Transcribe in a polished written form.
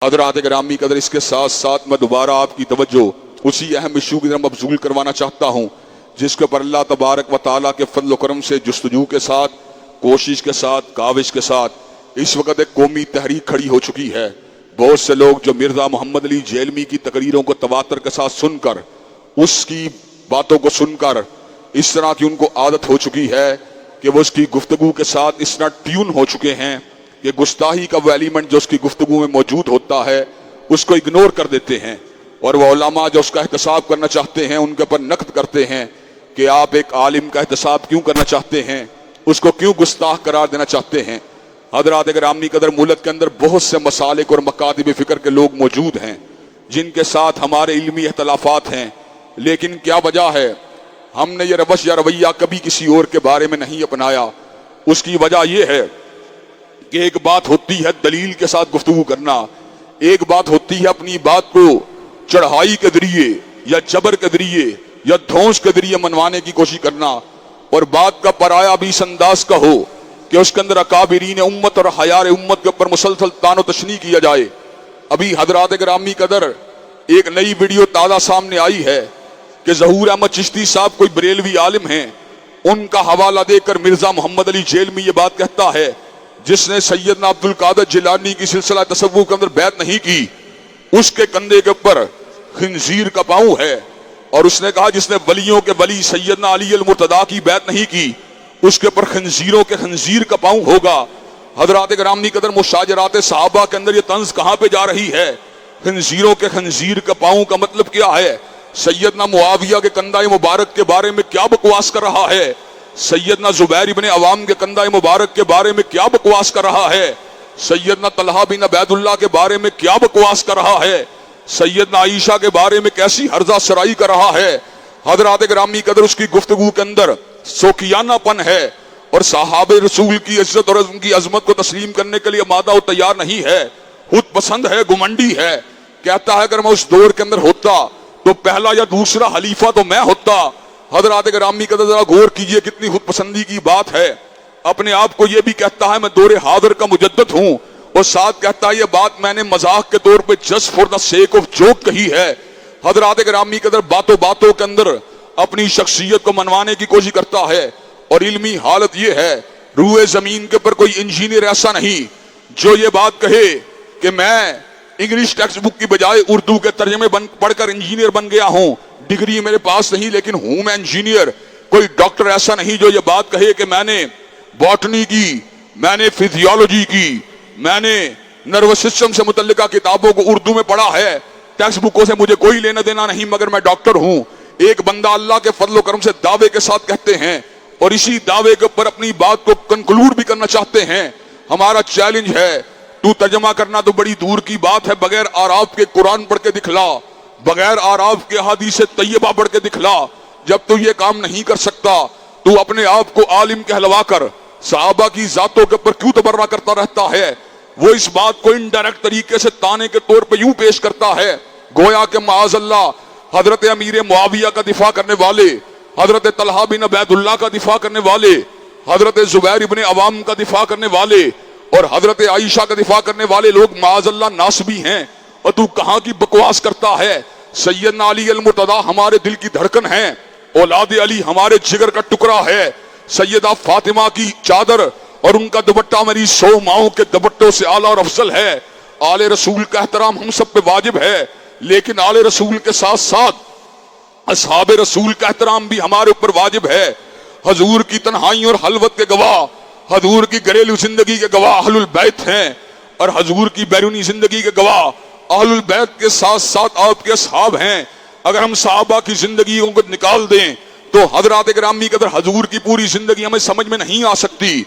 حضرات گرامی قدر، اس کے ساتھ ساتھ میں دوبارہ آپ کی توجہ اسی اہم ایشو کی طرف مبذول کروانا چاہتا ہوں جس کے پر اللہ تبارک و تعالیٰ کے فضل و کرم سے جستجو کے ساتھ، کوشش کے ساتھ، کاوش کے ساتھ اس وقت ایک قومی تحریک کھڑی ہو چکی ہے۔ بہت سے لوگ جو مرزا محمد علی جیلمی کی تقریروں کو تواتر کے ساتھ سن کر، اس کی باتوں کو سن کر اس طرح کی ان کو عادت ہو چکی ہے کہ وہ اس کی گفتگو کے ساتھ اس طرح ٹیون ہو چکے ہیں کہ گستاخی کا وہ ایلیمنٹ جو اس کی گفتگو میں موجود ہوتا ہے اس کو اگنور کر دیتے ہیں، اور وہ علماء جو اس کا احتساب کرنا چاہتے ہیں ان کے پر نقد کرتے ہیں کہ آپ ایک عالم کا احتساب کیوں کرنا چاہتے ہیں، اس کو کیوں گستاخ قرار دینا چاہتے ہیں۔ حضرات گرامی قدر، ملک کے اندر بہت سے مسالک اور مکاتب فکر کے لوگ موجود ہیں جن کے ساتھ ہمارے علمی اختلافات ہیں، لیکن کیا وجہ ہے ہم نے یہ روش یا رویہ کبھی کسی اور کے بارے میں نہیں اپنایا؟ اس کی وجہ یہ ہے کہ ایک بات ہوتی ہے دلیل کے ساتھ گفتگو کرنا، ایک بات ہوتی ہے اپنی بات کو چڑھائی کے ذریعے یا جبر کے ذریعے یا دھونس کے ذریعے منوانے کی کوشش کرنا، اور بات کا پرایا بھی اس انداز کا ہو کہ اس کے اندر اکابرین امت اور حیار امت کے اوپر مسلسل تان و تشنیع کیا جائے۔ ابھی حضرات گرامی قدر ایک نئی ویڈیو تازہ سامنے آئی ہے کہ ظہور احمد چشتی صاحب کوئی بریلوی عالم ہیں، ان کا حوالہ دے کر مرزا محمد علی جیلمی یہ بات کہتا ہے جس نے سیدنا عبد القادر جیلانی کی سلسلہ تصوف کے اندر بیعت نہیں کی، اس کے کندھے کے اوپر خنزیر کا پاؤں ہے، اور اس نے کہا جس نے ولیوں کے ولی سیدنا علی المرتضیٰ کی بیعت نہیں کی اس کے اوپر خنزیروں کے خنزیر کا پاؤں ہوگا۔ حضرات گرامی قدر، مشاجرات صحابہ کے اندر یہ طنز کہاں پہ جا رہی ہے؟ خنزیروں کے خنزیر کا پاؤں کا مطلب کیا ہے؟ سیدنا معاویہ کے کندھہ مبارک کے بارے میں کیا بکواس کر رہا ہے؟ سیدنا زبیر ابن عوام کے کندھہ مبارک کے بارے میں کیا بکواس کر رہا ہے؟ سیدنا طلحہ بن عبید اللہ کے بارے میں کیا بکواس کر رہا ہے؟ سیدنا عائشہ کے بارے میں کیسی ہرزہ سرائی کر رہا ہے؟ حضرات گرامی قدر، اس کی گفتگو کے اندر سوکیانہ پن ہے، اور صحابہ رسول کی عزت اور ان کی عظمت کو تسلیم کرنے کے لیے مادہ و تیار نہیں ہے، خود پسند ہے، گمنڈی ہے، کہتا ہے اگر میں اس دور کے اندر ہوتا تو پہلا یا دوسرا خلیفہ تو میں ہوتا۔ حضرات گرامی قدر ذرا غور کیجئے کتنی خود پسندی کی بات ہے۔ اپنے آپ کو یہ بھی کہتا ہے میں دور حاضر کا مجدد ہوں، اور ساتھ کہتا ہے یہ بات میں نے مذاق کے طور پہ just for the sake of joke کہی ہے۔ حضرات گرامی قدر، باتوں باتوں کے اندر اپنی شخصیت کو منوانے کی کوشش کرتا ہے، اور علمی حالت یہ ہے روئے زمین کے پر کوئی انجینئر ایسا نہیں جو یہ بات کہے کہ میں انگلش ٹیکسٹ بک کی بجائے اردو کے ترجمے پڑھ کر انجینئر بن گیا ہوں، ڈگری میرے پاس نہیں لیکن ہوں میں انجینئر۔ کوئی ڈاکٹر ایسا نہیں جو یہ بات کہے کہ میں نے باٹنی کی، میں نے فزیولوجی کی، میں نے نروس سسٹم سے متعلقہ کتابوں کو اردو میں پڑھا ہے، ٹیکسٹ بکوں سے مجھے کوئی لینا دینا نہیں، مگر میں ڈاکٹر ہوں۔ ایک بندہ اللہ کے فضل و کرم سے دعوے کے ساتھ کہتے ہیں، اور اسی دعوے کے اوپر اپنی بات کو کنکلوڈ بھی کرنا چاہتے ہیں۔ ہمارا چیلنج ہے تو ترجمہ کرنا تو بڑی دور کی بات ہے، بغیر آراف کے قرآن پڑھ کے دکھلا، بغیر آراف کے حدیث طیبہ پڑھ کے دکھلا۔ جب تو یہ کام نہیں کر سکتا تو اپنے آپ کو عالم کہلوا کر صحابہ کی ذاتوں کے اوپر کیوں تبرہ کرتا رہتا ہے؟ وہ اس بات کو انڈائریکٹ طریقے سے تانے کے طور پہ یوں پیش کرتا ہے گویا کہ معاذ اللہ حضرت امیر معاویہ کا دفاع کرنے والے، حضرت طلحہ بن عبید اللہ کا دفاع کرنے والے، حضرت زبیر ابن عوام کا دفاع کرنے والے اور حضرت عائشہ کا دفاع کرنے والے لوگ معاذ اللہ ناسبی ہیں، اور تو کہاں کی بکواس کرتا ہے؟ سیدنا علی المرتضیٰ ہمارے دل کی دھڑکن ہیں، اولاد علی ہمارے جگر کا ٹکڑا ہے، سیدہ فاطمہ کی چادر اور ان کا دوپٹہ میری 100 ماؤں کے دوپٹوں سے اعلیٰ اور افضل ہے۔ آل رسول کا احترام ہم سب پہ واجب ہے، لیکن آل رسول کے ساتھ ساتھ اصحاب رسول کا احترام بھی ہمارے اوپر واجب ہے۔ حضور کی تنہائی اور خلوت کے گواہ، حضور کی گھریلو زندگی کے گواہ اہل البیت ہیں، اور حضور کی بیرونی زندگی کے گواہ اہل البیت کے ساتھ ساتھ آپ کے اصحاب ہیں۔ اگر ہم صحابہ کی زندگیوں کو نکال دیں تو حضرات گرامی قدر حضور کی پوری زندگی ہمیں سمجھ میں نہیں آ سکتی۔